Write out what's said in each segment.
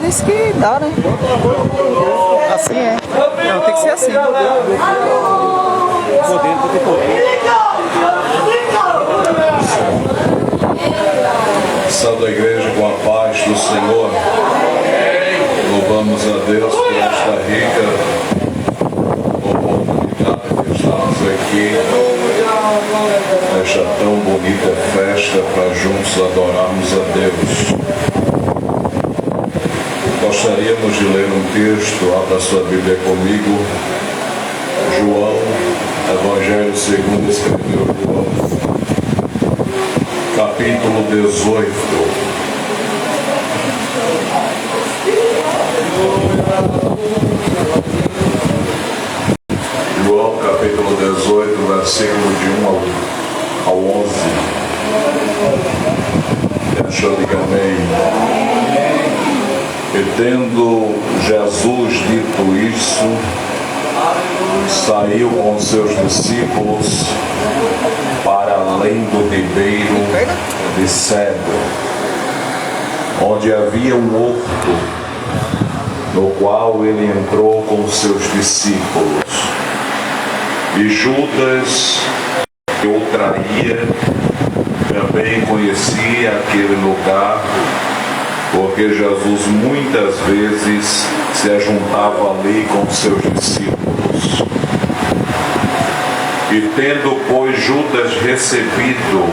Isso que dá, né? Assim é. Não, tem que ser assim. Salve a igreja com a paz do Senhor. Louvamos a Deus por esta rica oportunidade de estarmos aqui nesta tão bonita festa para juntos adorarmos a Deus. Gostaríamos de ler um texto, abra sua Bíblia comigo, João, Evangelho segundo escreveu João, capítulo 18. João, capítulo 18, versículo de 1 ao 11. Deixa eu dizer amém. E tendo Jesus dito isso, saiu com seus discípulos para além do ribeiro de Cedro, onde havia um horto, no qual ele entrou com seus discípulos. E Judas, que o traía, também conhecia aquele lugar, porque Jesus muitas vezes se ajuntava ali com seus discípulos. E tendo, pois, Judas recebido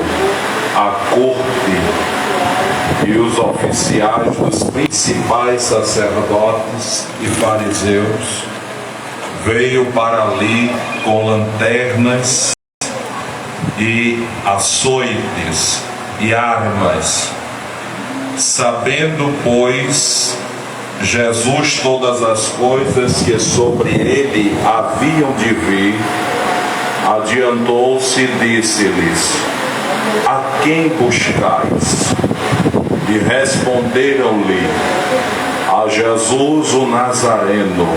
a corte e os oficiais dos principais sacerdotes e fariseus, veio para ali com lanternas e açoites e armas. Sabendo, pois, Jesus todas as coisas que sobre ele haviam de vir, adiantou-se e disse-lhes: a quem buscais? E responderam-lhe: a Jesus o Nazareno.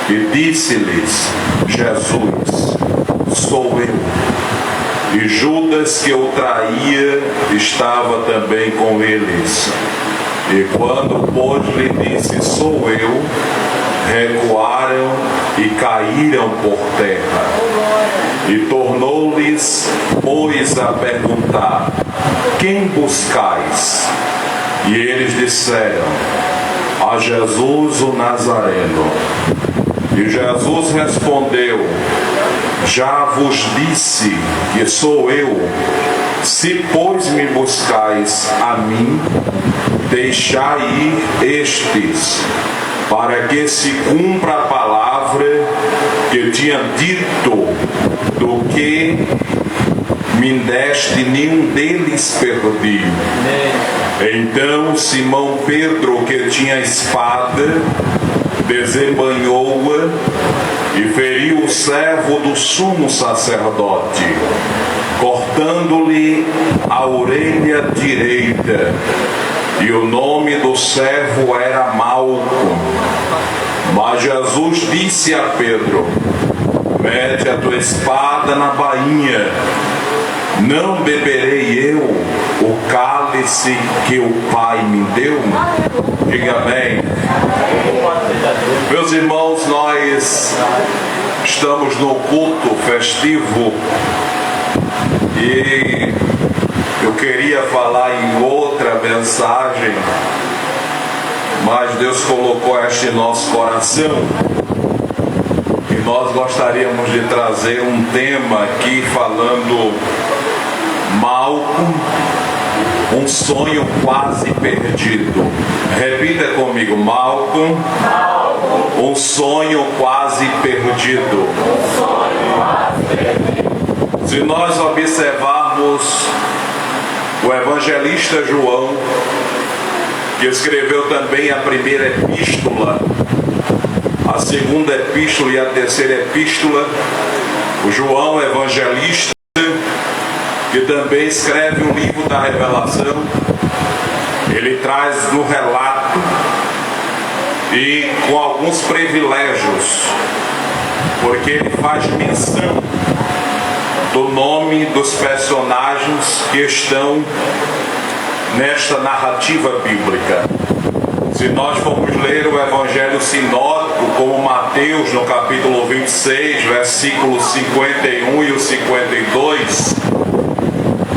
E disse-lhes Jesus: sou eu. E Judas, que o traía, estava também com eles. E quando, pois, lhe disse: sou eu, recuaram e caíram por terra. E tornou-lhes, pois, a perguntar: quem buscais? E eles disseram: a Jesus o Nazareno. E Jesus respondeu: já vos disse que sou eu. Se, pois, me buscais a mim, deixai ir estes, para que se cumpra a palavra que tinha dito: do que me deste, nenhum deles perdi. Então Simão Pedro, que tinha espada, desembanhou-a e feriu o servo do sumo sacerdote, cortando-lhe a orelha direita. E o nome do servo era Malco. Mas Jesus disse a Pedro: mete a tua espada na bainha. Não beberei eu o cálice que o Pai me deu? Diga amém. Meus irmãos, nós estamos no culto festivo e eu queria falar em outra mensagem, mas Deus colocou esta em nosso coração e nós gostaríamos de trazer um tema aqui falando Malco, um sonho quase perdido. Repita comigo: Malco, um sonho quase perdido. Se nós observarmos o evangelista João, que escreveu também a primeira epístola, a segunda epístola e a terceira epístola, o João evangelista, que também escreve o livro da Revelação. Ele traz no relato e com alguns privilégios, porque ele faz menção do nome dos personagens que estão nesta narrativa bíblica. Se nós formos ler o Evangelho sinótico, como Mateus, no capítulo 26, versículos 51 e o 52,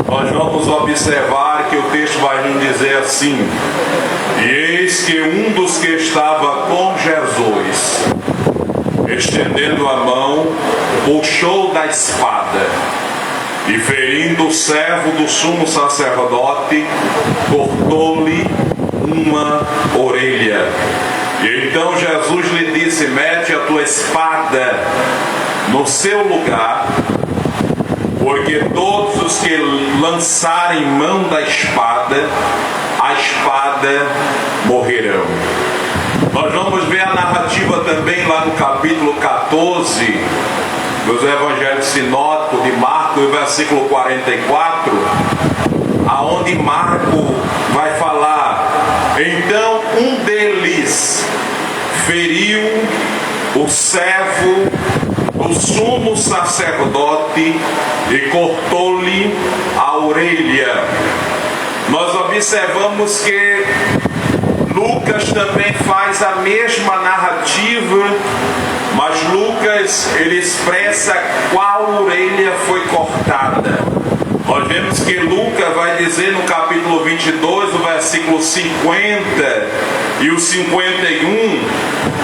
nós vamos observar que o texto vai nos dizer assim: e eis que um dos que estava com Jesus, estendendo a mão, puxou da espada e, ferindo o servo do sumo sacerdote, cortou-lhe uma orelha. E então Jesus lhe disse: mete a tua espada no seu lugar, porque todos os que lançarem mão da espada, a espada morrerão. Nós vamos ver a narrativa também lá no capítulo 14 dos Evangelhos Sinóticos de Marcos, no versículo 44, aonde Marcos vai falar: então um deles feriu o servo do sumo sacerdote e cortou-lhe a orelha. Nós observamos que Lucas também faz a mesma narrativa, mas Lucas, ele expressa qual orelha foi cortada. Nós vemos que Lucas vai dizer no capítulo 22, o versículo 50 e o 51,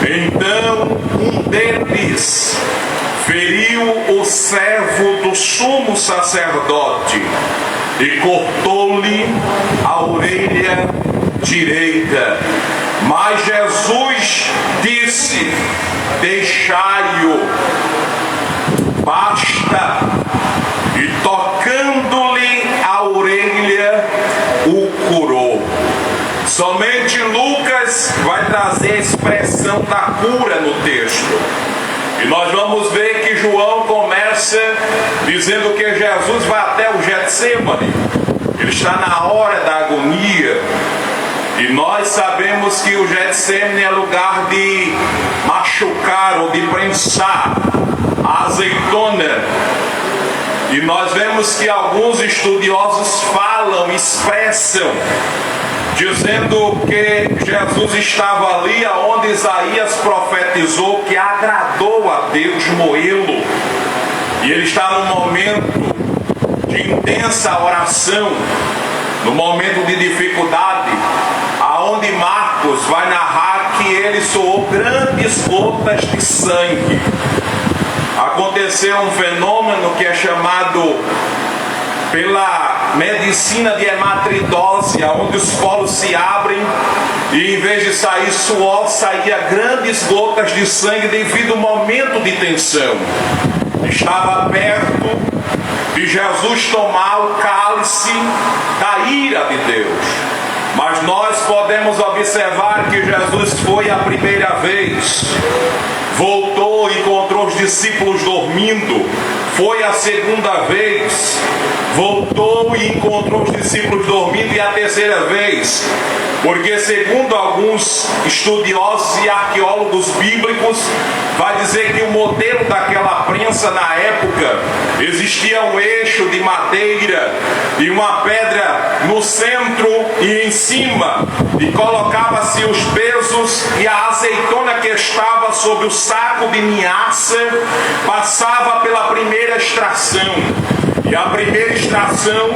então um deles feriu o servo do sumo sacerdote e cortou-lhe a orelha direita. Mas Jesus disse: deixai-o, basta. E tocando-lhe a orelha, o curou. Somente Lucas vai trazer a expressão da cura no texto. E nós vamos ver que João começa dizendo que Jesus vai até o Getsemane. Ele está na hora da agonia. E nós sabemos que o Getsemane é lugar de machucar ou de prensar a azeitona. E nós vemos que alguns estudiosos falam, expressam, dizendo que Jesus estava ali onde Isaías profetizou que agradou a Deus moê-lo. E ele está num momento de intensa oração, no momento de dificuldade, aonde Marcos vai narrar que ele suou grandes gotas de sangue. Aconteceu um fenômeno que é chamado pela medicina de hematridose, onde os poros se abrem e em vez de sair suor, saía grandes gotas de sangue devido ao momento de tensão. Estava perto de Jesus tomar o cálice da ira de Deus. Mas nós podemos observar que Jesus foi a primeira vez, voltou e encontrou os discípulos dormindo. Foi a segunda vez, voltou e encontrou os discípulos dormindo. E a terceira vez, porque segundo alguns estudiosos e arqueólogos bíblicos, vai dizer que o modelo daquela prensa na época, existia um eixo de madeira e uma pedra no centro e em cima, e colocava-se os pesos, e a azeitona que estava sobre o saco de linhaça passava pela primeira extração. E a primeira extração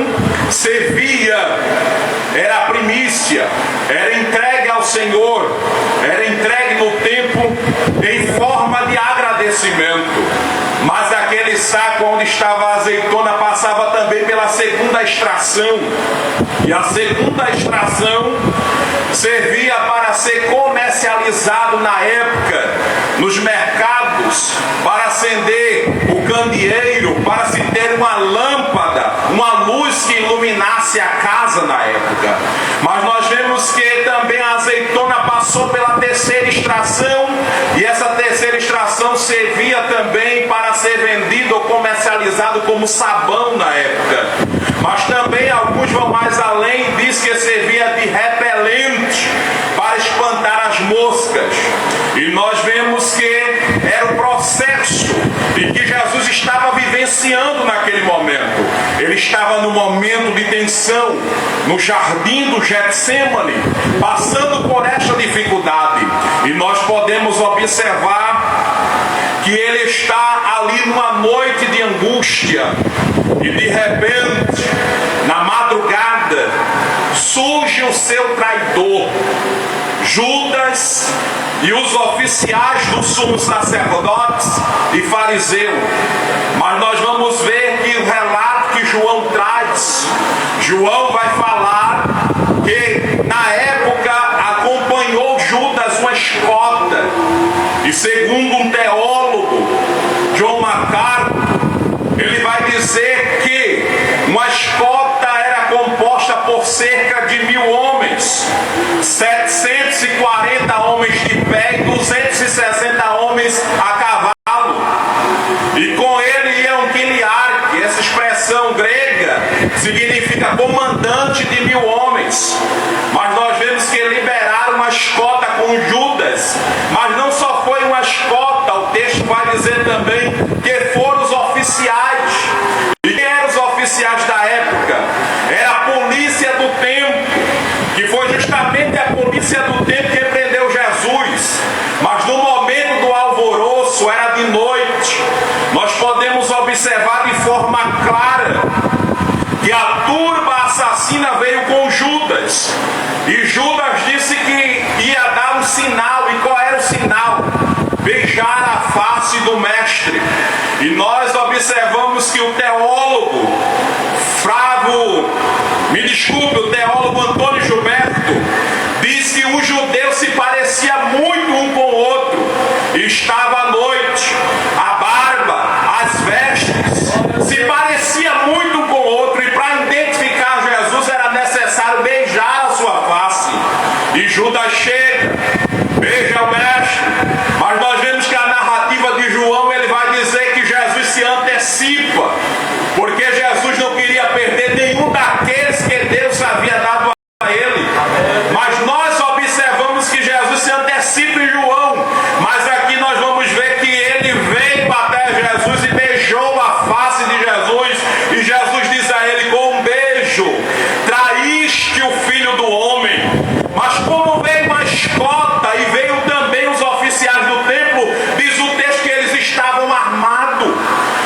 servia, era a primícia, era entregue ao Senhor, era entregue no templo em forma de agradecimento. Mas aquele saco onde estava a azeitona passava também pela segunda extração. E a segunda extração servia para ser comercializado na época nos mercados, para acender o candeeiro, para se ter uma lâmpada, uma luz que iluminasse a casa na época. Mas nós vemos que também a azeitona passou pela terceira extração, e essa terceira extração servia também para ser vendido ou comercializado como sabão na época. Mas também alguns vão mais além, diz que servia de repelente para espantar as moscas. E nós vemos que era o processo em que Jesus estava vivenciando naquele momento. Ele estava no momento de tensão, no jardim do Getsemane, passando por esta dificuldade. E nós podemos observar que ele está ali numa noite de angústia, e de repente, na madrugada, surge o seu traidor, Judas, e os oficiais dos sumos sacerdotes e fariseus. Mas nós vamos ver que o relato que João traz, João vai falar que na época acompanhou Judas uma escolta, e segundo um teólogo, John MacArthur, ele vai dizer que uma escolta era composta por cerca de 1000 homens, 740 homens de pé e 260 homens a cavalo. E com ele ia um quiliarque. Essa expressão grega significa comandante de 1000 homens. Mas nós vemos que liberaram uma escolta com Judas. Mas não só foi uma escolta, o texto vai dizer também que foram os oficiais. E quem eram os oficiais da época? Era a polícia do templo, que foi justamente a polícia do templo que prendeu Jesus. Mas no momento do alvoroço, era de noite, nós podemos observar de forma clara que a turba assassina veio com Judas. E Judas disse que ia dar um sinal. E qual era o sinal? Beijar a face do mestre. E nós observamos que o teólogo o teólogo Antônio Gilberto diz que os judeus se pareciam muito um com o outro. Estava à noite, a barba, as vestes, se parecia muito um com o outro, e para identificar Jesus era necessário beijar a sua face. E Judas chega, beija o mestre, mas nós vemos que a narrativa de João, ele vai dizer que Jesus se antecipa, porque Jesus não queria perder nenhum daqueles que Deus havia dado a ele. Mas nós observamos que Jesus se antecipa em João, mas aqui nós vamos ver que ele veio até Jesus e beijou a face de Jesus, e Jesus diz a ele: com um beijo traíste o Filho do Homem. Mas como veio uma escolta e veio também os oficiais do templo, diz o texto que eles estavam armados,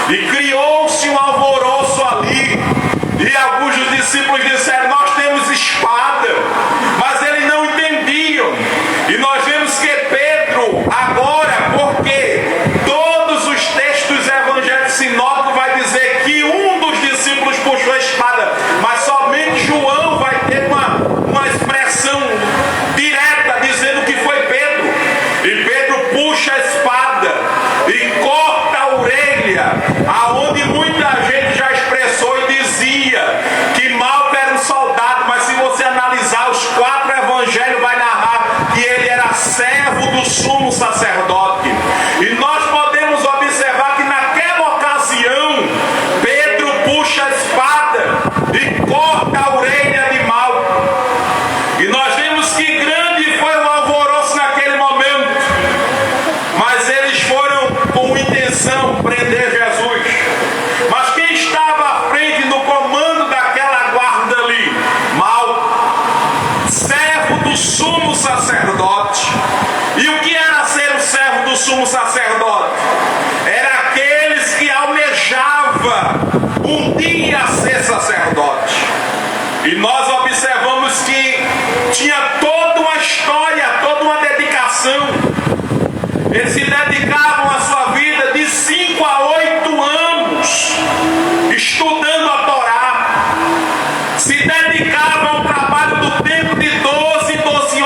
e criou-se um alvoroço ali, e alguns dos discípulos disseram: nós temos espada. Mas eles não entendiam. E nós vemos que Pedro agora, porque todos os textos evangélicos sinóticos vai dizer que um dos discípulos puxou a espada, mas somente João vai ter uma expressão direta dizendo que foi Pedro. E Pedro puxa a espada e corta a orelha, aonde muita gente já expressou e dizia que Malco era um soldado, mas se você analisar os 4 evangelhos, vai narrar que ele era servo do sumo sacerdote. E nós podemos observar que naquela ocasião Pedro puxa a espada e corta a orelha de Malco. E nós vemos que grande foi o alvoroço naquele momento, mas eles foram com intenção prender Jesus. Mas quem estava à frente no comando daquela guarda ali? Malco, servo do sumo sacerdote. E o que era ser o servo do sumo sacerdote? Era aqueles que almejavam um dia ser sacerdote. E nós observamos que tinha toda uma história, toda uma dedicação. Eles se dedicavam a sua vida de 5 a 8 anos estudando a Torá. Se dedicavam ao trabalho do templo de 12 em 12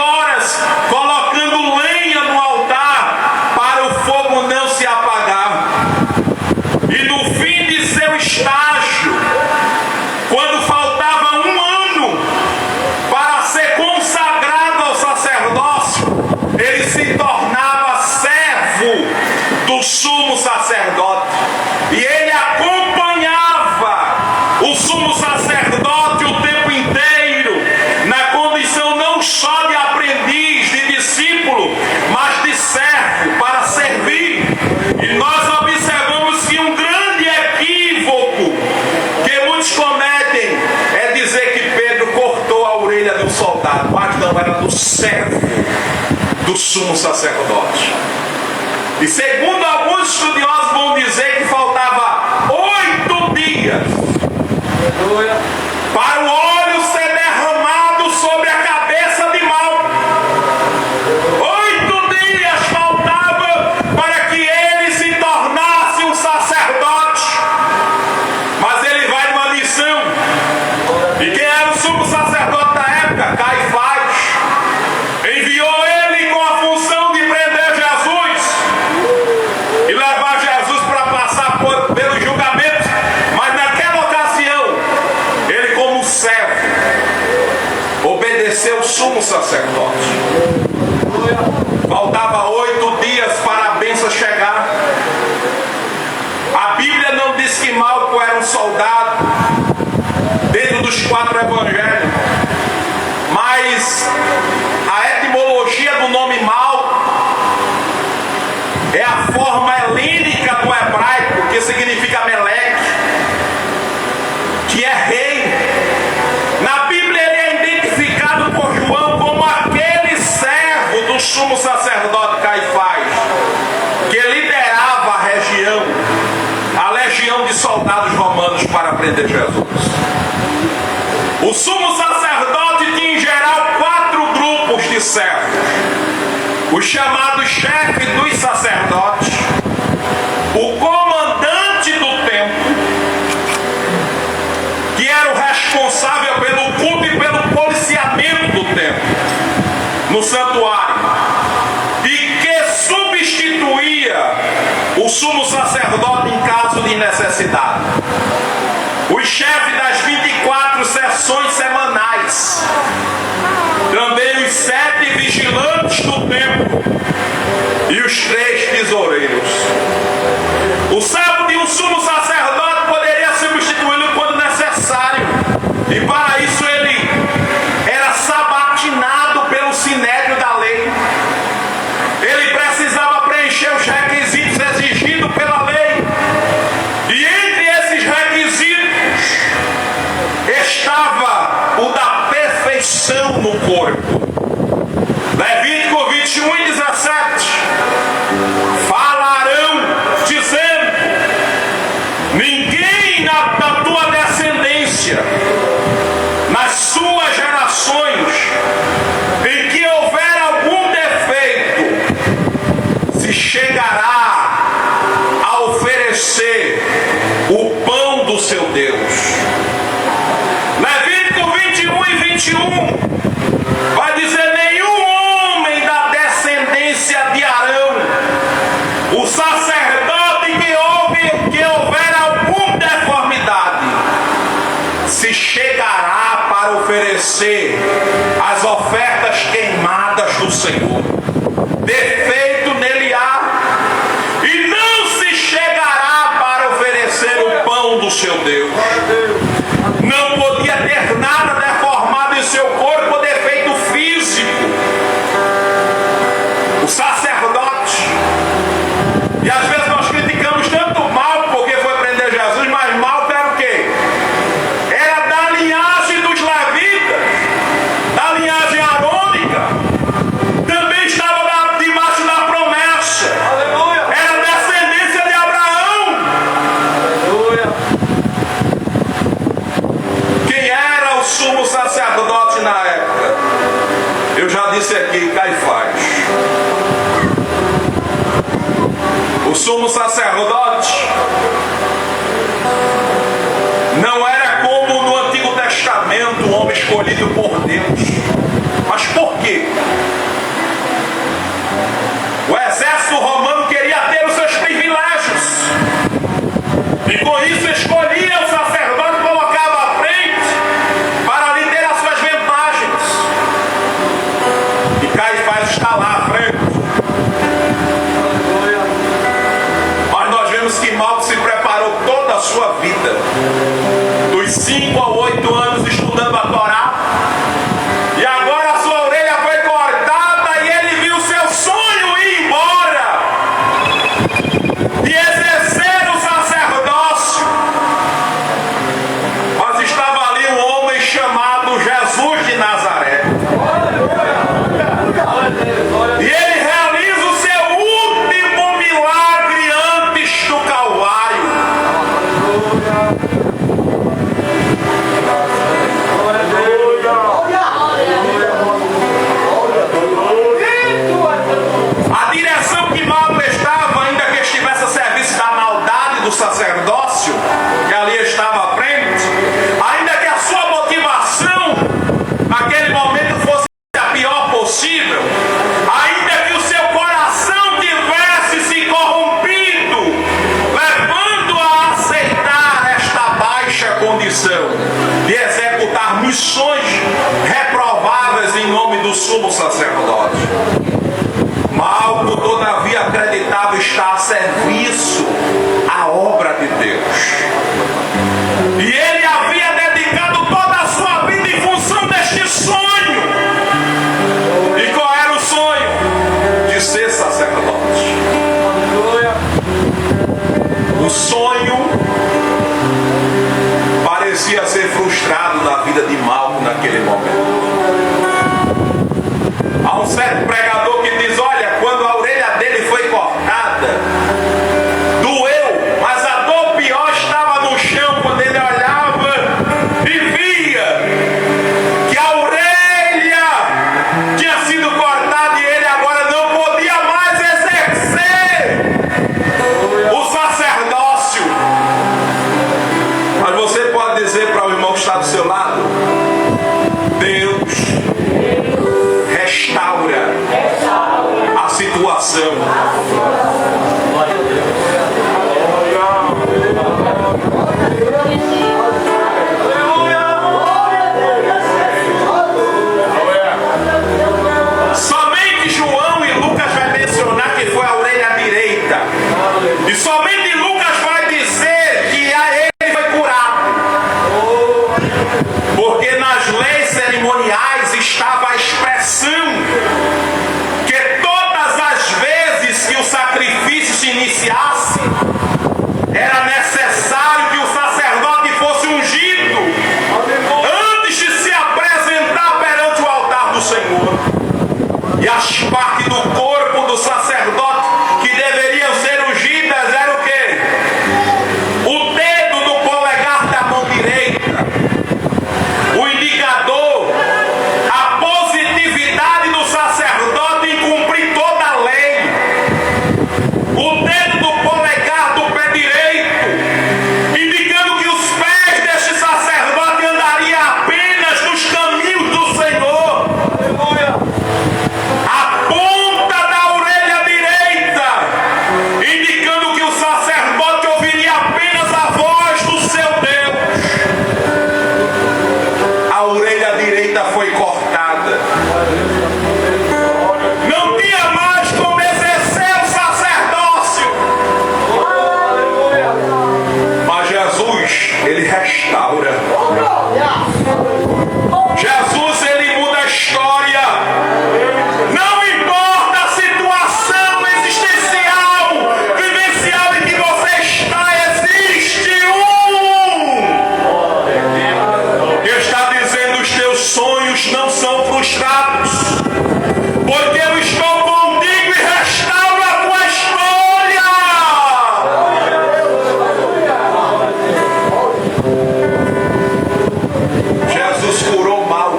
soldado, mas não, era do servo do sumo sacerdote. E segundo alguns estudiosos vão dizer que faltava 8 dias para o óleo ser derramado sobre a cabeça de Malco. 8 dias faltava para que ele se tornasse um sacerdote. Mas ele vai numa missão. E quem era o sumo sacerdote da época? Caifás. Enviou ele com a função de prender Jesus e levar Jesus para passar pelos julgamentos. Mas naquela ocasião, ele, como servo, obedeceu o sumo sacerdote. Faltava 8 dias para a bênção chegar. A Bíblia não diz que Malco era um soldado dentro dos 4 evangelhos, mas a etimologia do nome Malco é a forma helênica do hebraico, que significa Meleque, que é rei. Na Bíblia ele é identificado por João como aquele servo do sumo sacerdote Caifás, que liderava a legião de soldados romanos para prender Jesus. O sumo sacerdote tinha em geral 4 grupos de servos: os chamados chefes dos sacerdotes, o comandante do templo, que era o responsável pelo culto e pelo policiamento do templo no santuário, e que substituía o sumo sacerdote em caso de necessidade. Os chefes das 24 sessões semanais, também os 7 vigilantes do templo e os 3 tesoureiros. O servo de um sumo sacerdote poderia substituí-lo quando necessário, e para isso ele era sabatinado pelo sinédrio da lei. Ele precisava preencher os requisitos exigidos pela lei, e entre esses requisitos estava o da perfeição no corpo. Levítico 21 e 17 falarão dizendo: ninguém da tua descendência, nas suas gerações, em que houver algum defeito, se chegará a oferecer o pão do seu Deus. Levítico 21 e 21 vai dizer: nenhum homem da descendência de Arão, o sacerdote que houver alguma deformidade, se chegará para oferecer as ofertas queimadas do Senhor. Defeito nele há, e não se chegará para oferecer o pão do seu Deus. Não podia ter nada deformado em seu corpo, defeito físico. O sacerdote, e às vezes nós criticamos tanto Malco porque foi prender Jesus, mas Malco era o quê? Era da linhagem dos levitas, da linhagem arônica, também estava debaixo da promessa. Aleluia. Era descendência de Abraão. Aleluia. Quem era o sumo sacerdote na época? Eu já disse aqui, Caifás. O sumo sacerdote não era como no Antigo Testamento, um homem escolhido por Deus. Mas por quê? O exército romano queria ter os seus privilégios, e com isso escolhia o sacerdote e colocava à frente para lhe ter as suas vantagens. E Caifás está lá à frente. Mas nós vemos que Malco se preparou toda a sua vida, dos 5 a 8 anos estudando a Torá, e agora a sua orelha foi cortada e ele viu seu sonho ir embora e exercer o sacerdócio. sumo sacerdote. Malco, todavia, acreditava estar a serviço à obra de Deus. E ele havia dedicado toda a sua vida em função deste sonho. E qual era o sonho? De ser sacerdote. O sonho parecia ser frustrado na vida de Malco naquele momento. Há um certo pregador que diz: olha, quando a orelha dele foi cortada, doeu, mas a dor pior estava no chão, quando ele olhava e via que a orelha tinha sido cortada e ele agora não podia mais exercer o sacerdócio. Mas você pode dizer para o irmão que está do seu lado: Deus restaura a situação. Somente João e Lucas vai mencionar que foi a orelha direita. E somente Lucas vai dizer que a ele foi curado. Porque nas leis cerimoniais estava a expressão que todas as vezes que o sacrifício se iniciasse, era necessário que o sacerdote fosse ungido antes de se apresentar perante o altar do Senhor. E as partes do corpo do sacerdote que deveriam ser ungidas eram o quê? O dedo do polegar da mão direita, o indicador, a positividade do sacerdote em cumprir toda a lei, o dedo do polegar do pé direito, indicando que os pés deste sacerdote andariam apenas nos caminhos do Senhor. A ponta da orelha direita, indicando que o sacerdote ouviria apenas a voz do seu Deus. A orelha direita foi cortada. Não tinha mais como exercer o sacerdócio. Mas Jesus, ele restaura. Jesus, ele muda a história. Não importa a situação existencial, vivencial em que você está, existe que está dizendo: os teus sonhos não são frustrados, porque eu estou contigo e restauro a tua história. Jesus curou Malco,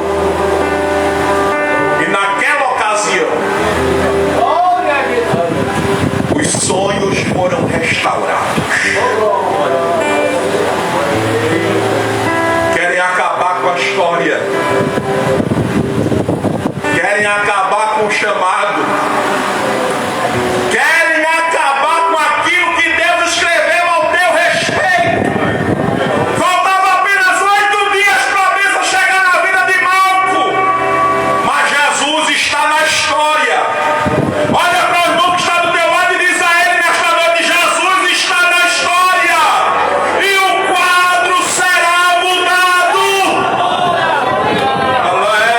e naquela ocasião os sonhos foram restaurados. Querem acabar com a história, querem acabar com o chamado, querem acabar com aquilo que Deus escreveu ao teu respeito. Faltava apenas 8 dias para a bênção chegar na vida de Malco, mas Jesus está na história. Olha para o irmão que está do teu lado e diz a ele nesta noite: Jesus está na história e o quadro será mudado. Aleluia.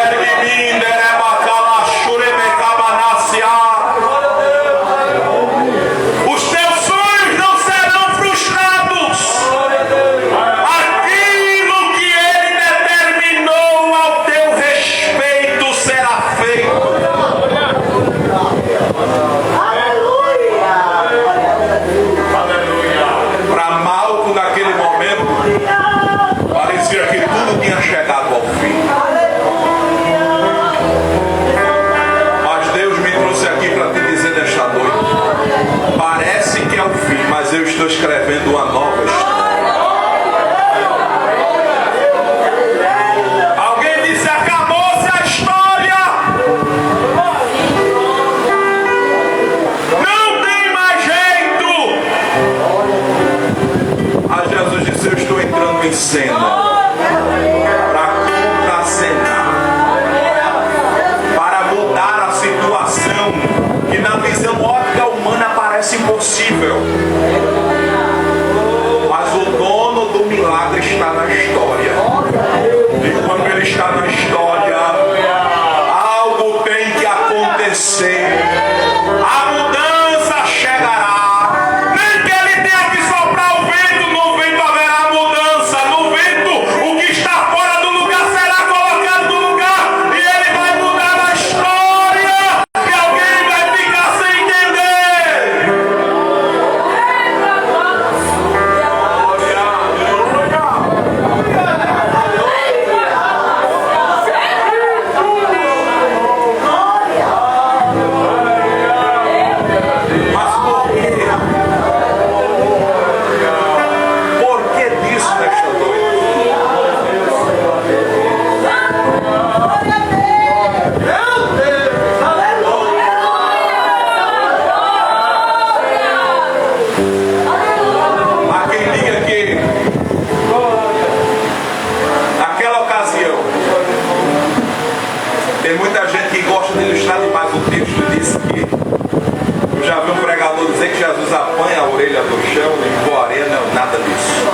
acontecer. A mudança chegará. Nem que ele tenha que soprar o vento, no vento haverá mudança. No vento, o que está fora do lugar será colocado no lugar. E ele vai mudar a história. E alguém vai ficar sem entender. Mas por quê? Por que disso nesta noite? Há quem diga que naquela ocasião tem muita gente que gosta de ilustrar demais o texto. Diz que eu já vi um pregador dizer que Jesus apanha a orelha do chão e voa arena, nada disso.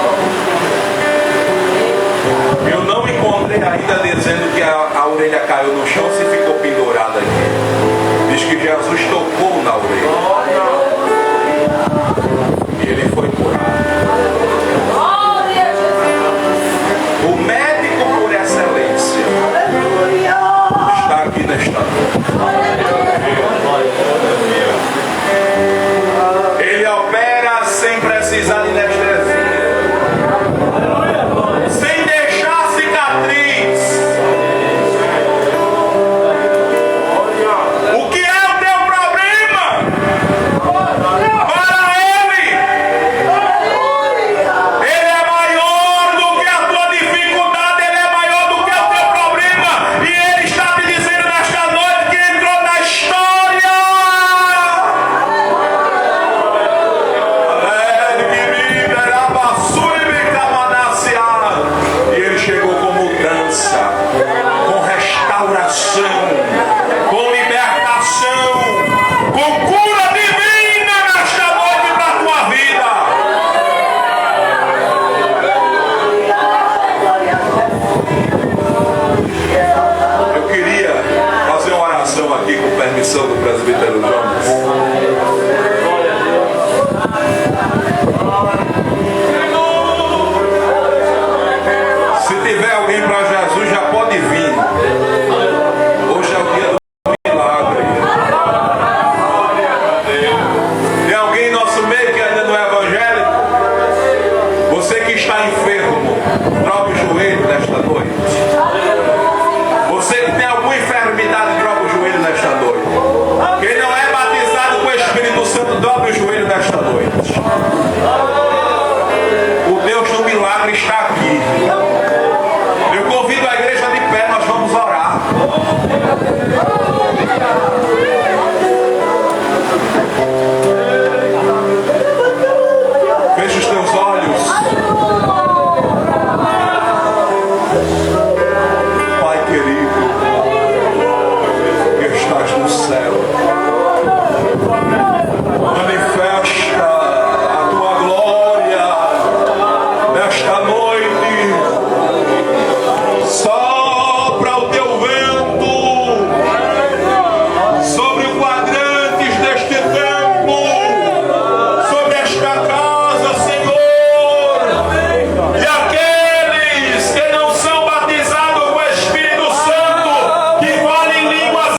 Eu não encontrei ainda dizendo que a orelha caiu no chão se ficou pendurada aqui. Diz que Jesus tocou na orelha e ele foi curado. O médico por excelência está aqui nesta noite. Ele opera sem precisar de anestesia, sem deixar cicatriz. O que é o teu problema? Para ele, ele é maior do que a tua dificuldade, ele é maior do que o teu problema. E ele está te dizendo nesta noite que entrou na história. E ele chegou com mudança, com restauração, com libertação, com cura divina nesta noite para a tua vida. Eu queria fazer uma oração aqui com permissão do presbítero Jonas.